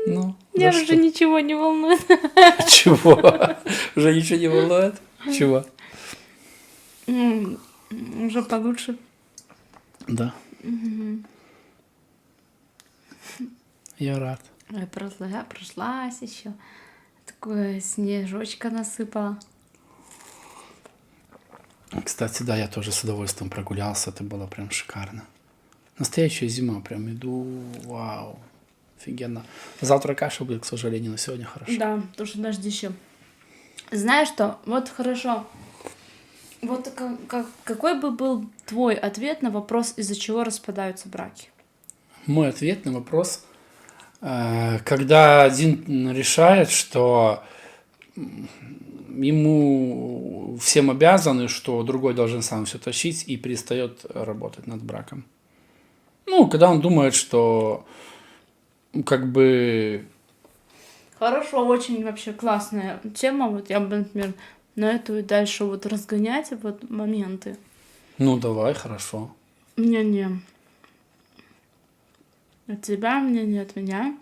Ну, Меня за уже что? ничего не волнует. Чего? Уже ничего не волнует? Чего? М, Уже получше. Да, Мгм. я рад. Я прошлась еще. Такое снежочка насыпала. Кстати, да, я тоже с удовольствием прогулялся, это было прям шикарно. Настоящая зима, прям иду, вау, офигенно. Завтра каша будет, к сожалению, но сегодня хорошо. Да, потому что дождище. Знаешь что? Вот хорошо. Вот какой бы был твой ответ на вопрос, из-за чего распадаются браки? Мой ответ на вопрос, когда один решает, что ему всем обязаны, что другой должен сам все тащить и перестает работать над браком. Ну, когда он думает, что как бы, Хорошо, очень вообще классная тема. Вот я бы, например, на эту и дальше вот разгонять вот моменты. ну давай, хорошо. Не-не. От тебя мнение, от меня.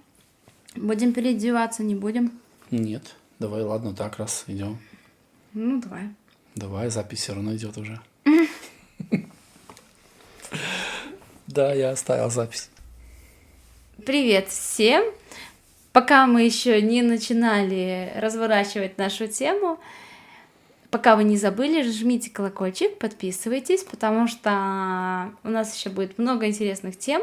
Будем переодеваться, не будем? Нет, давай, ладно, так раз идем. Ну, давай. Давай, запись все равно идет уже. Да, я оставил запись. Привет всем! Пока мы еще не начинали разворачивать нашу тему, пока вы не забыли, жмите колокольчик, подписывайтесь, потому что у нас еще будет много интересных тем.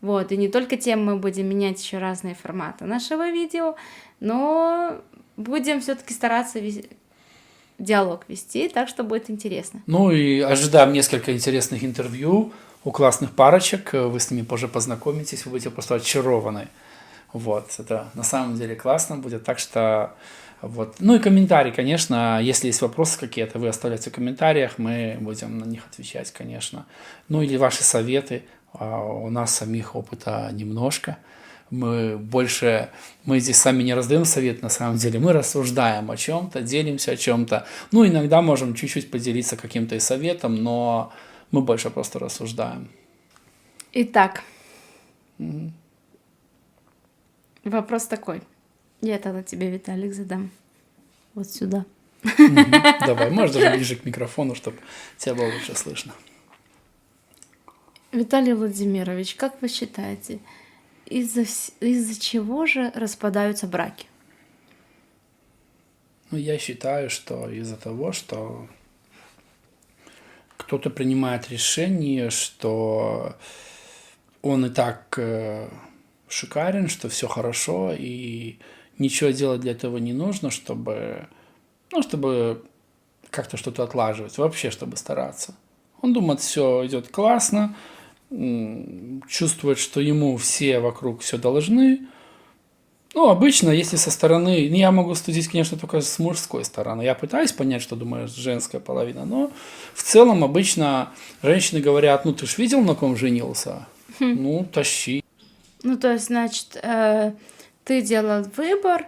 Вот, и не только тем мы будем менять еще разные форматы нашего видео, но будем все-таки стараться диалог вести, так что будет интересно. Ну и ожидаем несколько интересных интервью у классных парочек. Вы с ними позже познакомитесь, вы будете просто очарованы. Вот, это на самом деле классно будет. Так что вот. Ну и комментарии, конечно. Если есть вопросы какие-то, вы оставляйте в комментариях, мы будем на них отвечать, конечно. Ну или ваши советы. У нас самих опыта немножко. Мы здесь сами не раздаем совет, на самом деле. Мы рассуждаем о чем-то, делимся о чем-то. Ну, иногда можем чуть-чуть поделиться каким-то и советом, но мы больше просто рассуждаем. Итак, вопрос такой. Я тогда тебе, Виталик, задам. Вот сюда. Давай, можешь даже ближе к микрофону, чтобы тебя было лучше слышно. Виталий Владимирович, как вы считаете, из-за чего же распадаются браки? Ну, я считаю, что из-за того, что кто-то принимает решение, что он и так шикарен, что все хорошо, и ничего делать для этого не нужно, чтобы как-то что-то отлаживать, вообще, чтобы стараться. Он думает, все идет классно, чувствует, что ему все вокруг все должны. Ну, обычно, если со стороны... Ну, я могу судить, конечно, только с мужской стороны. Я пытаюсь понять, что думает женская половина, но в целом обычно женщины говорят, ну, ты ж видел, на ком женился? Ну, тащи. Ну, то есть, значит, ты делал выбор,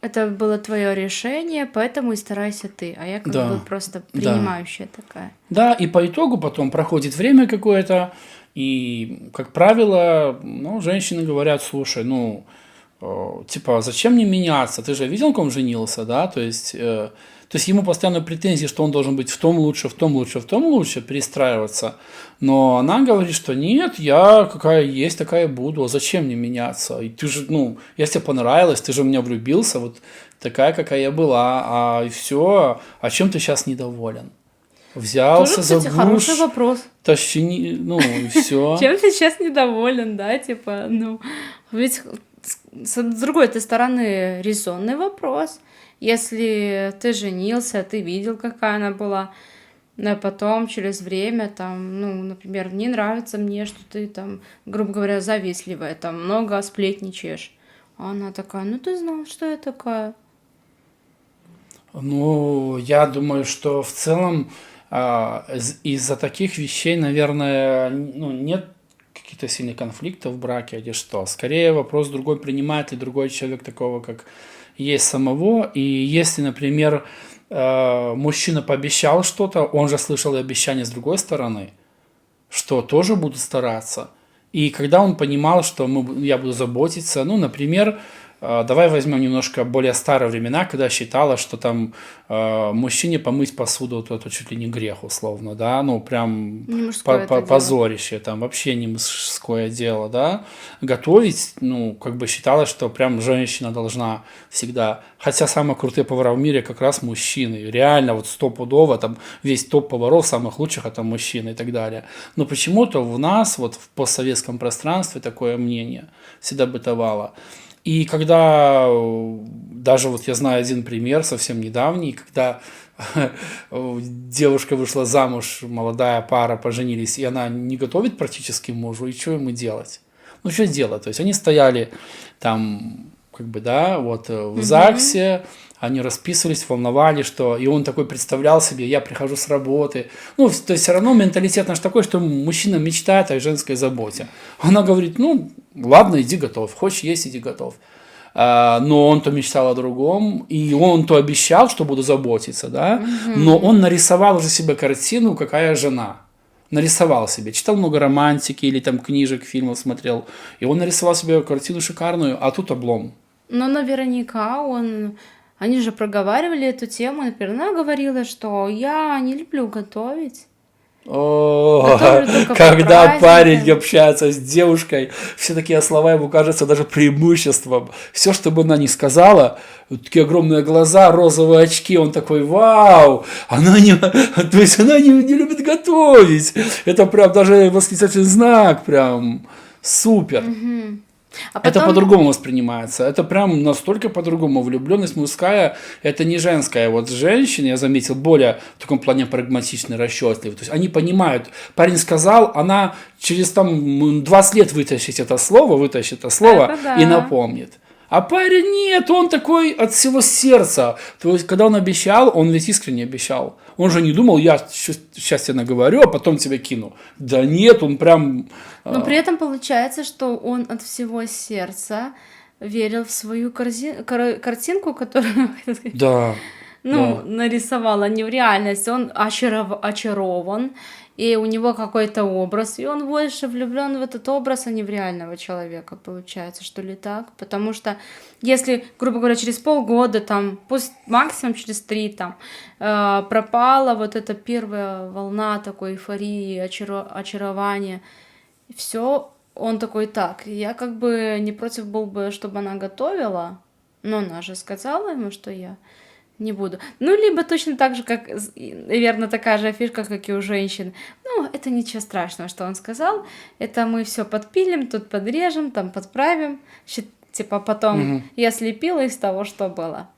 это было твое решение, поэтому и старайся ты. А я как Да, бы просто да. принимающая такая. Да, и по итогу потом проходит время какое-то, и, как правило, ну, женщины говорят, слушай, ну, типа, зачем мне меняться? Ты же видел, на ком женился, да? То есть ему постоянно претензии, что он должен быть в том лучше, в том лучше, в том лучше, перестраиваться. Но она говорит, что нет, я какая есть, такая буду, а зачем мне меняться? И ты же, ну, я тебе понравилась, ты же в меня влюбился, вот такая, какая я была, а все, а чем ты сейчас недоволен? Взялся Тоже, за кстати, хороший гуш, вопрос. тащи, ну, и все. Чем ты сейчас недоволен, да, типа, ну, ведь с другой стороны резонный вопрос. Если ты женился, ты видел, какая она была, а потом через время там, ну, например, не нравится мне, что ты там, грубо говоря, завистливая, там много сплетничаешь. А она такая, ну ты знал, что я такая. Ну, я думаю, что в целом из-за таких вещей, наверное, ну, нет каких-то сильных конфликтов в браке или что. Скорее вопрос другой, принимает ли другой человек такого, как есть самого. И если, например, мужчина пообещал что-то, он же слышал и обещание с другой стороны, что тоже будут стараться. И когда он понимал, что я буду заботиться, ну, например, давай возьмем немножко более старые времена, когда считалось, что там мужчине помыть посуду, то это чуть ли не грех, условно, да, ну, прям Не мужское это дело. позорище, там вообще не мужское дело, да. Готовить, ну, как бы считалось, что прям женщина должна всегда, хотя самые крутые повара в мире как раз мужчины, реально вот стопудово, там весь топ поваров самых лучших это мужчины и так далее. Но почему-то в нас, вот в постсоветском пространстве такое мнение всегда бытовало. И когда даже вот я знаю один пример совсем недавний, когда девушка вышла замуж, молодая пара, поженились, и она не готовит практически мужу, и что ему делать? Ну, что делать? То есть они стояли там, как бы, да, вот в ЗАГСе, они расписывались, волновали, что... И он такой представлял себе, я прихожу с работы. Ну, то есть все равно менталитет наш такой, что мужчина мечтает о женской заботе. Она говорит, ну, ладно, иди готовь. Хочешь есть, иди готовь. Но он-то мечтал о другом, и он-то обещал, что буду заботиться, да, но он нарисовал уже себе картину, какая жена. Нарисовал себе, читал много романтики или там книжек, фильмов смотрел, и он нарисовал себе картину шикарную, а тут облом. Но наверняка они же проговаривали эту тему, например, она говорила, что я не люблю готовить. Готовлю только по Когда праздникам. парень общается с девушкой, все такие слова ему кажутся даже преимуществом. Все, что бы она ни сказала, такие огромные глаза, розовые очки, он такой, вау, она не, то есть она не любит готовить. Это прям даже восклицательный знак, прям супер. А Это потом, по-другому воспринимается. Это прям настолько по-другому. Влюбленность мужская, это не женская. Вот женщины, я заметил, более в таком плане прагматичны, расчетливы. То есть они понимают, парень сказал, она через там 20 лет вытащит это слово Это да. и напомнит. А парень нет, он такой от всего сердца. То есть, когда он обещал, он ведь искренне обещал. Он же не думал, я сейчас тебе наговорю, а потом тебя кину. Да нет, он прям... но при этом получается, что он от всего сердца верил в свою картинку, которую Да. нарисовал, а не в реальность. Он очарован, и у него какой-то образ, и он больше влюблен в этот образ, а не в реального человека, получается, что ли так? Потому что если, грубо говоря, через полгода, там, пусть максимум через 3, там, пропала вот эта первая волна такой эйфории, очарования, и все, он такой, так, я как бы не против был бы, чтобы она готовила, но она же сказала ему, что я не буду. Ну, либо точно так же, как, наверное, такая же фишка, как и у женщин. Ну, это ничего страшного, что он сказал. Это мы все подпилим, тут подрежем, там подправим. Типа потом я слепила из того, что было.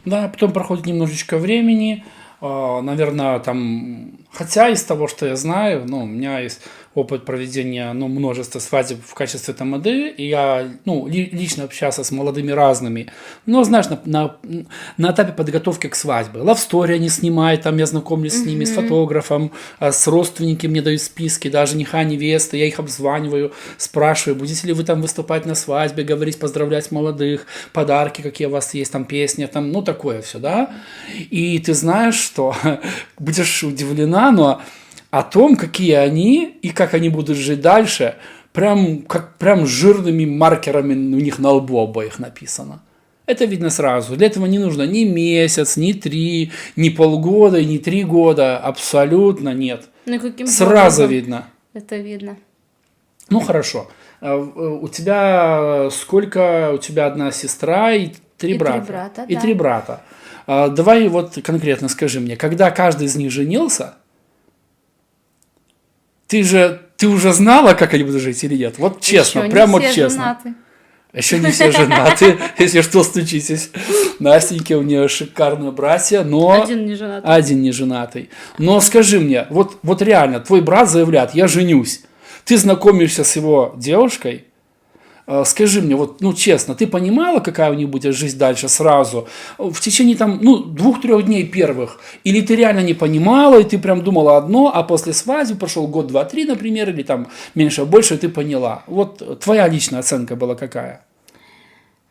Да, потом проходит немножечко времени, наверное, там, хотя из того, что я знаю, ну, у меня есть опыт проведения, ну, множества свадеб в качестве тамады, и я, ну, лично общался с молодыми разными, но, знаешь, на этапе подготовки к свадьбе. Лавстори они снимают, там я знакомлюсь с ними, с фотографом, с родственниками мне дают списки, да, жениха, невесты, я их обзваниваю, спрашиваю, будете ли вы там выступать на свадьбе, говорить, поздравлять молодых, подарки, какие у вас есть, там песни, там, ну, такое все, да. И ты знаешь, что будешь удивлена, но о том, какие они и как они будут жить дальше, прям жирными маркерами у них на лбу обоих написано. Это видно сразу. Для этого не нужно ни месяц, ни 3, ни полгода, ни 3 года. Абсолютно нет. Ну, каким сразу образом видно. это видно? Ну, хорошо. У тебя сколько? У тебя одна сестра и 3 брата. 3 брата, И да. 3 брата. Давай вот конкретно скажи мне, когда каждый из них женился, ты уже знала, как они будут жить или нет? Вот честно, Ещё прям не вот все честно. женаты. Еще не все женаты, если что, стучитесь. Настенька, у нее шикарные братья, но... Один не женатый. Один не женатый. Но скажи мне, вот реально, твой брат заявляет, я женюсь. Ты знакомишься с его девушкой, скажи мне, вот, ну, честно, ты понимала, какая у них будет жизнь дальше сразу? В течение, там, 2-3 дней первых? Или ты реально не понимала, и ты прям думала одно, а после свадьбы прошел год, 2, 3, например, или там меньше, больше, и ты поняла? Вот твоя личная оценка была какая?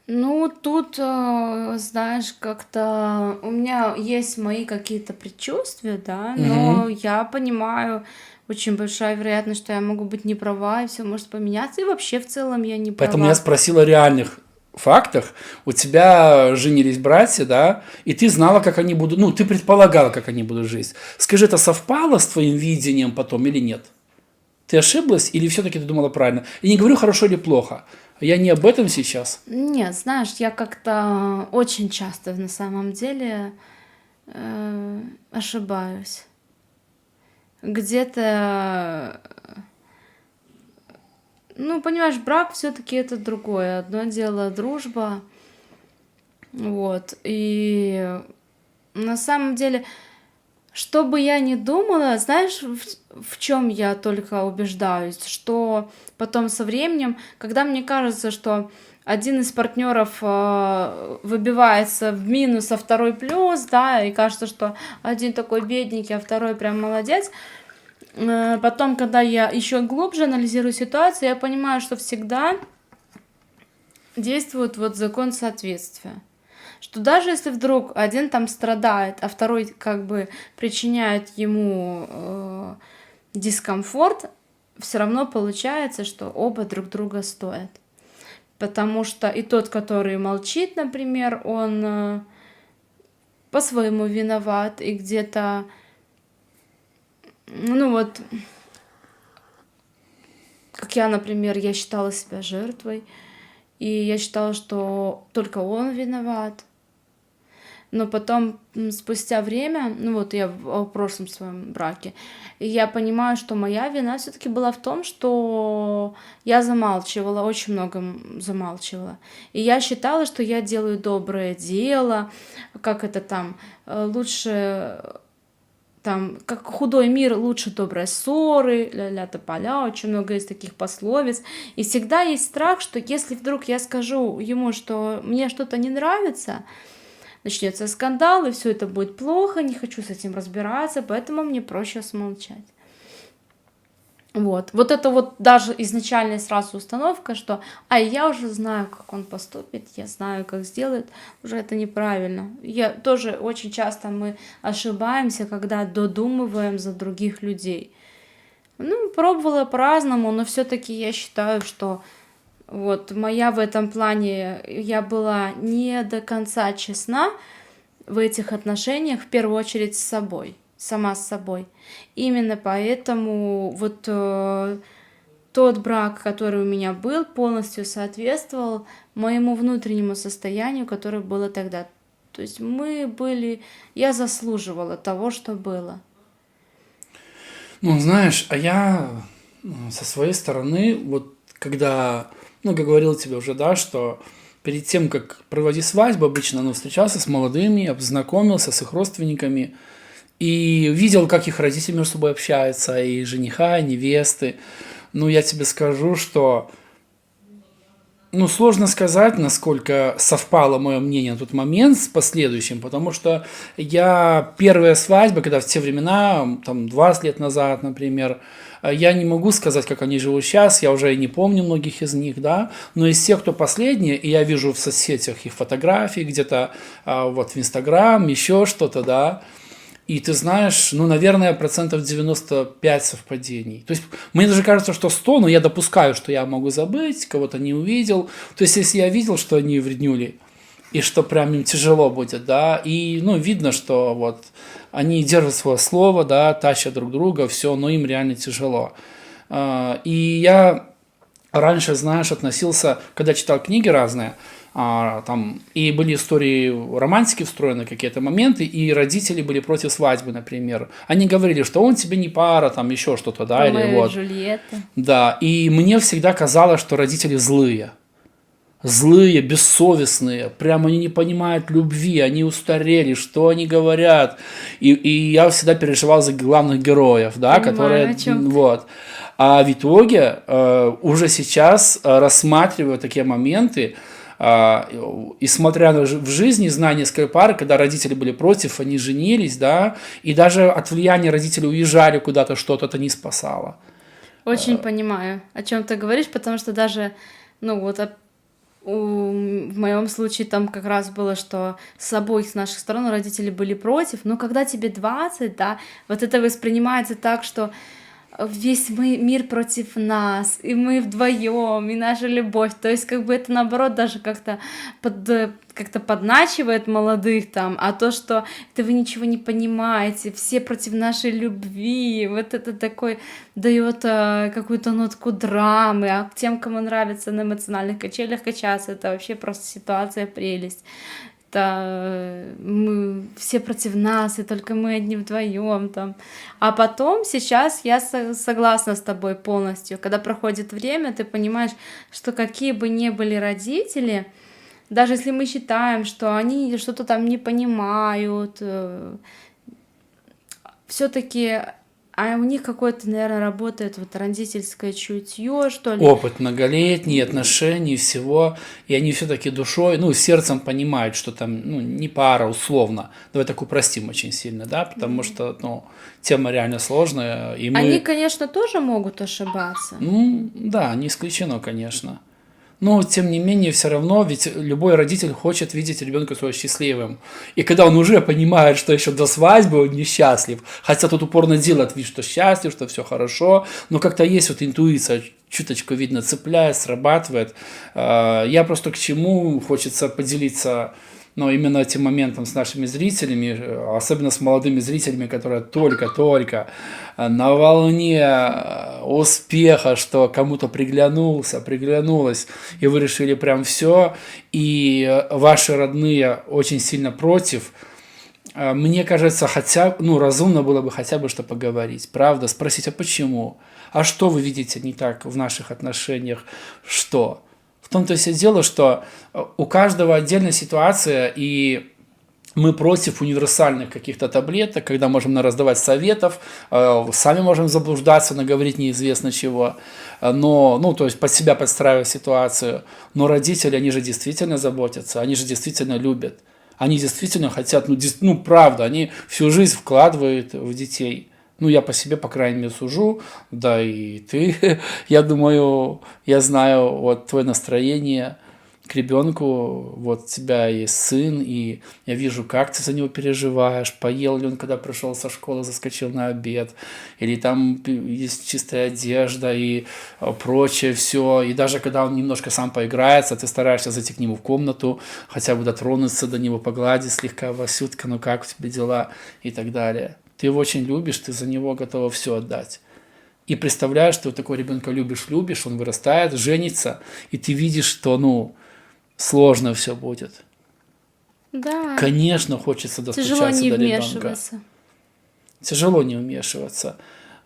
Ну, тут, знаешь, как-то у меня есть мои какие-то предчувствия, да, но я понимаю очень большая вероятность, что я могу быть не права, и все может поменяться, и вообще в целом я не Поэтому я права. спросил о реальных фактах. У тебя женились братья, да, и ты знала, как они будут, ну, ты предполагала, как они будут жить. Скажи, это совпало с твоим видением потом или нет? Ты ошиблась или все-таки ты думала правильно? Я не говорю хорошо или плохо. Я не об этом сейчас. Нет, знаешь, я как-то очень часто на самом деле ошибаюсь. Где-то, ну, понимаешь, брак все-таки это другое. Одно дело дружба, вот. И на самом деле, что бы я ни думала, знаешь, в чем я только убеждаюсь, что потом со временем, когда мне кажется, что один из партнеров выбивается в минус, а второй плюс, да, и кажется, что один такой бедненький, а второй прям молодец. Потом, когда я еще глубже анализирую ситуацию, я понимаю, что всегда действует вот закон соответствия. Что даже если вдруг один там страдает, а второй как бы причиняет ему дискомфорт, все равно получается, что оба друг друга стоят. Потому что и тот, который молчит, например, он по-своему виноват, и где-то, ну вот, как я, например, я считала себя жертвой, и я считала, что только он виноват. Но потом, спустя время, ну вот я в прошлом своем браке, и я понимаю, что моя вина все-таки была в том, что я замалчивала, очень много замалчивала. И я считала, что я делаю доброе дело, как это там, лучше, там, как худой мир, лучше доброй ссоры, ля-ля тополя, очень много есть таких пословиц. И всегда есть страх, что если вдруг я скажу ему, что мне что-то не нравится, начнется скандал, и все это будет плохо, не хочу с этим разбираться, поэтому мне проще смолчать. Вот это вот даже изначальная сразу установка, что я уже знаю, как он поступит, я знаю, как сделает, уже это неправильно. Я тоже очень часто мы ошибаемся, когда додумываем за других людей. Ну, пробовала по-разному, но все-таки я считаю, что вот моя в этом плане, я была не до конца честна в этих отношениях, в первую очередь с собой, сама с собой. Именно поэтому вот тот брак, который у меня был, полностью соответствовал моему внутреннему состоянию, которое было тогда. То есть я заслуживала того, что было. Ну, знаешь, а я со своей стороны, вот когда, ну, как говорил тебе уже, да, что перед тем, как проводить свадьбу, обычно, ну, встречался с молодыми, познакомился с их родственниками и видел, как их родители между собой общаются, и жениха, и невесты. Ну, я тебе скажу, что, ну, сложно сказать, насколько совпало мое мнение на тот момент с последующим, потому что первая свадьба, когда в те времена, там, 20 лет назад, например, я не могу сказать, как они живут сейчас, я уже не помню многих из них, да, но из тех, кто последние, и я вижу в соцсетях их фотографии где-то, вот в Инстаграм, еще что-то, да, и ты знаешь, ну, наверное, 95% совпадений. То есть мне даже кажется, что 100, но я допускаю, что я могу забыть, кого-то не увидел. То есть если я видел, что они вреднюли, и что прям им тяжело будет, да, и, ну, видно, что вот они держат свое слово, да, тащат друг друга, все, но им реально тяжело. И я раньше, знаешь, относился, когда читал книги разные, там, и были истории романтики встроены, какие-то моменты, и родители были против свадьбы, например. Они говорили, что он тебе не пара, там еще что-то, да, или Ромео и вот. Джульетта. Да, и мне всегда казалось, что родители злые. Злые, бессовестные, прям они не понимают любви, они устарели, что они говорят. И я всегда переживал за главных героев, да, Понимаю, которые, о чём ты. вот. А в итоге уже сейчас рассматриваю такие моменты, и смотря в жизни, зная несколько пар, когда родители были против, они женились, да, и даже от влияния родителей уезжали куда-то, что-то это не спасало. Очень понимаю, о чем ты говоришь, потому что даже, ну вот, в моем случае там как раз было, что с обоих с наших сторон родители были против, но когда тебе 20, да, вот это воспринимается так, что весь мир против нас, и мы вдвоем, и наша любовь. То есть, как бы это наоборот даже как-то подначивает молодых там, а то, что это вы ничего не понимаете, все против нашей любви, вот это такой дает какую-то нотку драмы, а тем, кому нравится на эмоциональных качелях качаться, это вообще просто ситуация прелесть. Мы все против нас, и только мы одни вдвоем там. А потом, сейчас я согласна с тобой полностью. Когда проходит время, ты понимаешь, что какие бы ни были родители, даже если мы считаем, что они что-то там не понимают, все-таки у них какое-то, наверное, работает вот родительское чутье, что ли. Опыт многолетний, отношений, всего, и они все-таки душой, ну, сердцем понимают, что там, ну, не пара, условно. Давай так упростим очень сильно, да, потому что, ну, тема реально сложная, и мы... Они, конечно, тоже могут ошибаться. Ну, да, не исключено, конечно. Но, тем не менее, все равно, ведь любой родитель хочет видеть ребенка своего счастливым. И когда он уже понимает, что еще до свадьбы он несчастлив, хотя тут упорно делает вид, что счастлив, что все хорошо, но как-то есть вот интуиция, чуточку, видно, цепляет, срабатывает. Я просто к чему хочется поделиться, но именно этим моментом с нашими зрителями, особенно с молодыми зрителями, которые только-только на волне успеха, что кому-то приглянулось, и вы решили прям все, и ваши родные очень сильно против. Мне кажется, разумно было бы хотя бы что поговорить, правда, спросить, а почему? А что вы видите не так в наших отношениях? Что? В том-то и все дело, что у каждого отдельная ситуация, и мы против универсальных каких-то таблеток, когда можем раздавать советов, сами можем заблуждаться, наговорить неизвестно чего, но, ну, то есть под себя подстраивать ситуацию. Но родители, они же действительно заботятся, они же действительно любят, они действительно хотят, ну правда, они всю жизнь вкладывают в детей. Ну, я по себе, по крайней мере, сужу, да и ты, я думаю, я знаю вот твое настроение к ребенку, вот у тебя есть сын, и я вижу, как ты за него переживаешь, поел ли он, когда пришел со школы, заскочил на обед, или там есть чистая одежда и прочее все, и даже когда он немножко сам поиграется, ты стараешься зайти к нему в комнату, хотя бы дотронуться до него, погладить слегка, Васютка, ну как у тебя дела, и так далее. Ты его очень любишь, ты за него готова все отдать. И представляешь, ты вот такого ребенка любишь, он вырастает, женится, и ты видишь, что, ну, сложно все будет. Да. Конечно, хочется достучаться до ребенка. Тяжело не вмешиваться.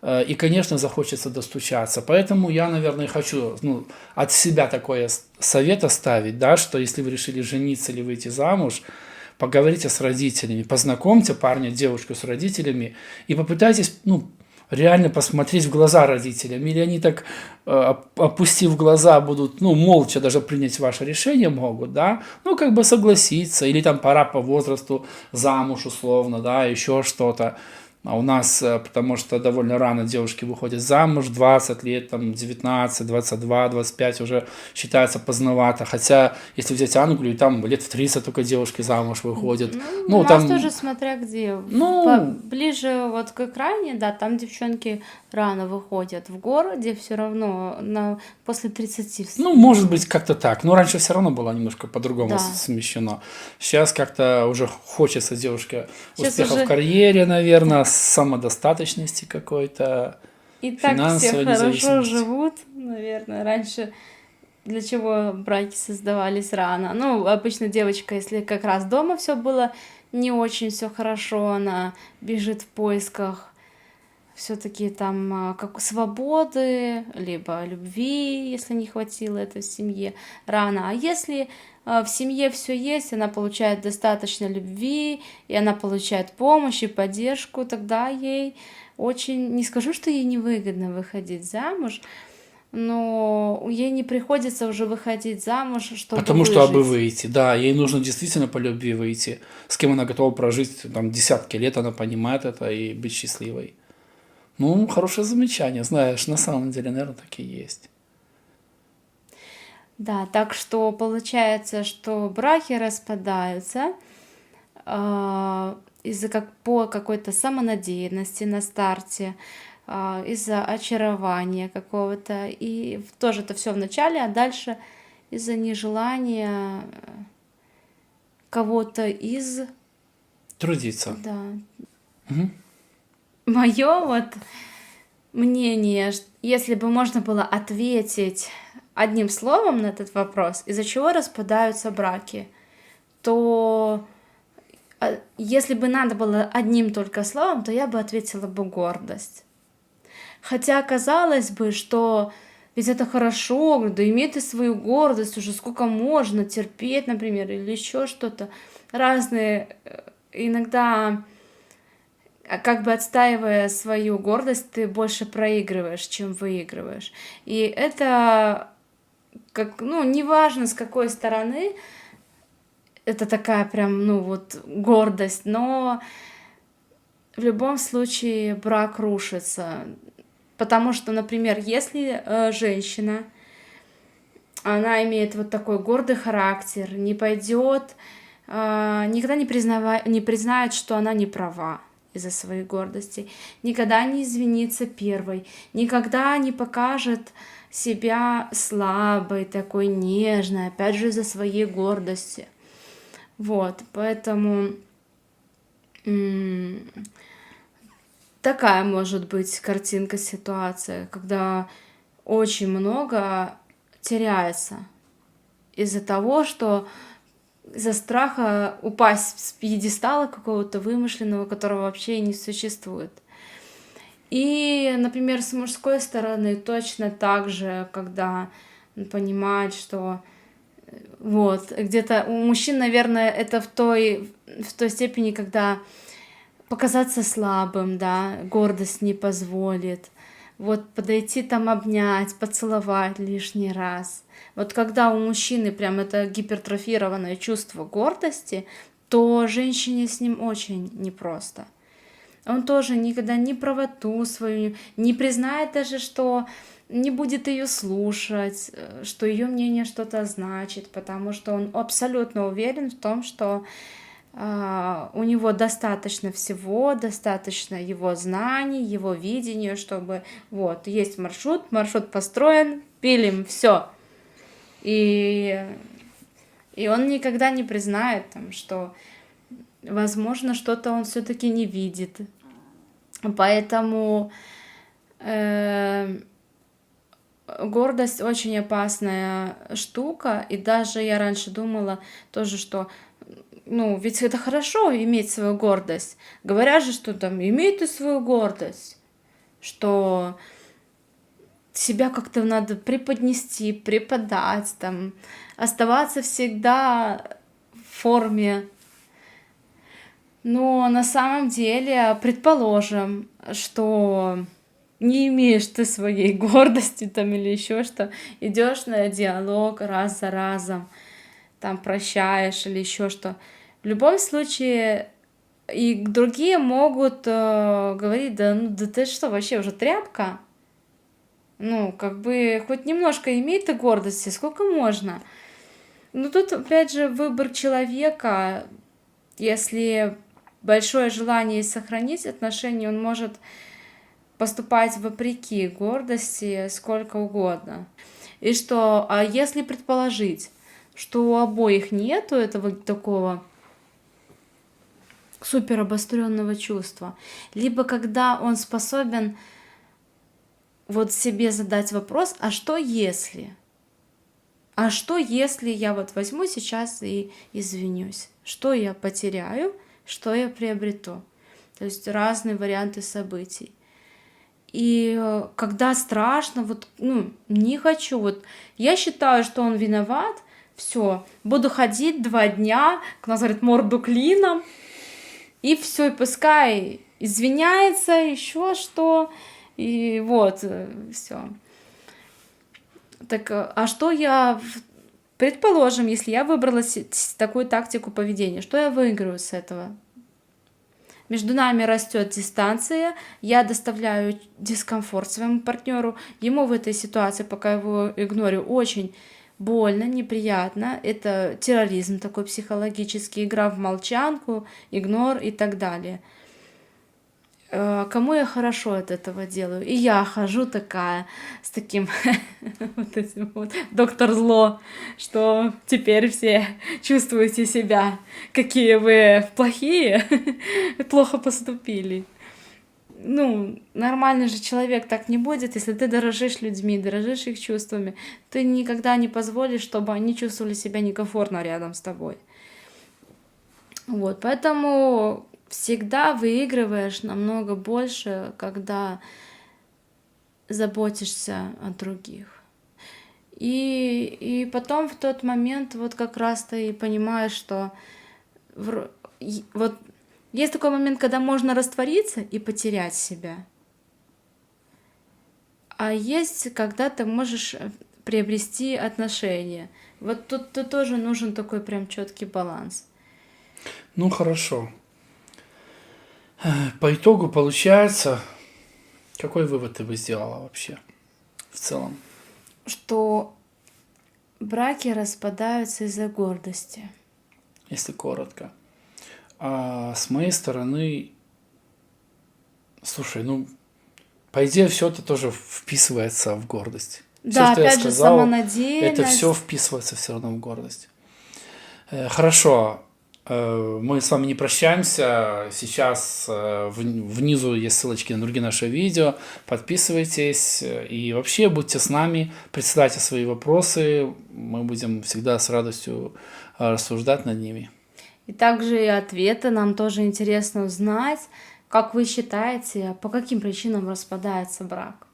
И, конечно, захочется достучаться. Поэтому я, наверное, хочу от себя такое совет оставить, да, что если вы решили жениться или выйти замуж, поговорите с родителями, познакомьте парня, девушку с родителями и попытайтесь, реально посмотреть в глаза родителям. Или они так, опустив глаза, будут, молча даже принять ваше решение могут, да, как бы согласиться, или там пора по возрасту замуж условно, да, еще что-то. А у нас, потому что довольно рано девушки выходят замуж, 20 лет, там, 19, 22, 25 уже считается поздновато. Хотя, если взять Англию, там лет в 30 только девушки замуж выходят. У нас тоже смотря где. Ближе вот к окраине, да, там девчонки рано выходят. В городе все равно после 30. Может быть, как-то так. Но раньше все равно было немножко по-другому смещено. Сейчас как-то уже хочется девушке успеха в карьере, наверное, самодостаточности какой-то, и так все хорошо живут, наверное. Раньше для чего браки создавались рано? Обычно девочка, если как раз дома все было не очень все хорошо, она бежит в поисках все-таки там как свободы, либо любви, если не хватило это в семье рано. А если в семье все есть, она получает достаточно любви, и она получает помощь и поддержку, тогда ей очень, не скажу, что ей невыгодно выходить замуж, но ей не приходится уже выходить замуж, чтобы Потому выжить. что абы выйти, да, ей нужно действительно по любви выйти, с кем она готова прожить там десятки лет, она понимает это и быть счастливой. Хорошее замечание, знаешь, на самом деле, наверное, так и есть. Да, так что получается, что браки распадаются по какой-то самонадеянности на старте, из-за очарования какого-то. И тоже это все в начале, а дальше из-за нежелания кого-то из... Трудиться. Да. Мгм. Мое вот мнение, если бы можно было ответить одним словом на этот вопрос, из-за чего распадаются браки, то если бы надо было одним только словом, то я бы ответила бы гордость. Хотя казалось бы, что ведь это хорошо, да имей ты свою гордость, уже сколько можно терпеть, например, или еще что-то. Разные, иногда, как бы отстаивая свою гордость, ты больше проигрываешь, чем выигрываешь. И это, как, ну, неважно с какой стороны, это такая прям, ну вот, гордость, но в любом случае брак рушится. Потому что, например, если женщина, она имеет вот такой гордый характер, не пойдет, никогда не признает, что она не права из-за своей гордости, никогда не извинится первой, никогда не покажет себя слабой, такой нежной, опять же из-за своей гордости. Вот, поэтому такая может быть картинка, ситуация, когда очень много теряется из-за того, что из-за страха упасть с пьедестала какого-то вымышленного, которого вообще и не существует. И, например, с мужской стороны точно так же, когда он понимает, что вот, где-то у мужчин, наверное, это в той степени, когда показаться слабым, да, гордость не позволит. Вот подойти там обнять, поцеловать лишний раз. Вот когда у мужчины прям это гипертрофированное чувство гордости, то женщине с ним очень непросто. Он тоже никогда ни правоту свою не признает даже, что не будет ее слушать, что ее мнение что-то значит, потому что он абсолютно уверен в том, что у него достаточно всего, достаточно его знаний, его видения, чтобы вот есть маршрут построен, пилим, все. И он никогда не признает, там, что, возможно, что-то он все-таки не видит. Поэтому гордость очень опасная штука. И даже я раньше думала тоже, что ну, ведь это хорошо иметь свою гордость. Говорят же, что там, имей ты свою гордость, что себя как-то надо преподнести, преподать, там, оставаться всегда в форме. Но на самом деле, предположим, что не имеешь ты своей гордости там или еще что, идешь на диалог раз за разом, там прощаешь или еще что. В любом случае, и другие могут говорить, да, ну да ты что, вообще уже тряпка? Ну, как бы, хоть немножко имей ты гордости, сколько можно? Но тут, опять же, выбор человека. Если большое желание сохранить отношения, он может поступать вопреки гордости сколько угодно. И что, а если предположить, что у обоих нету этого такого супер обостренного чувства, либо когда он способен вот себе задать вопрос, а что если? А что если я вот возьму сейчас и извинюсь? Что я потеряю, что я приобрету? То есть разные варианты событий. И когда страшно, вот, ну, не хочу, вот, я считаю, что он виноват, все, буду ходить 2 дня, как нас говорят, морду клином, и все, и пускай извиняется, еще что, и вот, все. Так, а что я, предположим, если я выбрала такую тактику поведения, что я выиграю с этого? Между нами растет дистанция, я доставляю дискомфорт своему партнеру, ему в этой ситуации, пока его игнорю, очень больно, неприятно. Это терроризм такой психологический, игра в молчанку, игнор и так далее. кому я хорошо от этого делаю. И я хожу такая, с таким вот этим вот доктор зло, что теперь все чувствуете себя, какие вы плохие, плохо поступили. Ну, нормальный же человек так не будет, если ты дорожишь людьми, дорожишь их чувствами, ты никогда не позволишь, чтобы они чувствовали себя некомфортно рядом с тобой. Вот, поэтому всегда выигрываешь намного больше, когда заботишься о других. И потом в тот момент вот как раз ты и понимаешь, что вот есть такой момент, когда можно раствориться и потерять себя. А есть, когда ты можешь приобрести отношения. Вот тут тоже нужен такой прям четкий баланс. Ну, хорошо. По итогу получается, какой вывод ты бы сделала вообще в целом? Что браки распадаются из-за гордости. Если коротко. А с моей стороны, слушай, ну, по идее, все это тоже вписывается в гордость. Все, Да, что я опять же, сказал, это самонадеянность. все вписывается все равно в гордость. Хорошо, мы с вами не прощаемся. Сейчас внизу есть ссылочки на другие наши видео. Подписывайтесь и вообще будьте с нами, присылайте свои вопросы. Мы будем всегда с радостью рассуждать над ними. И также и ответы нам тоже интересно узнать. Как вы считаете, по каким причинам распадается брак?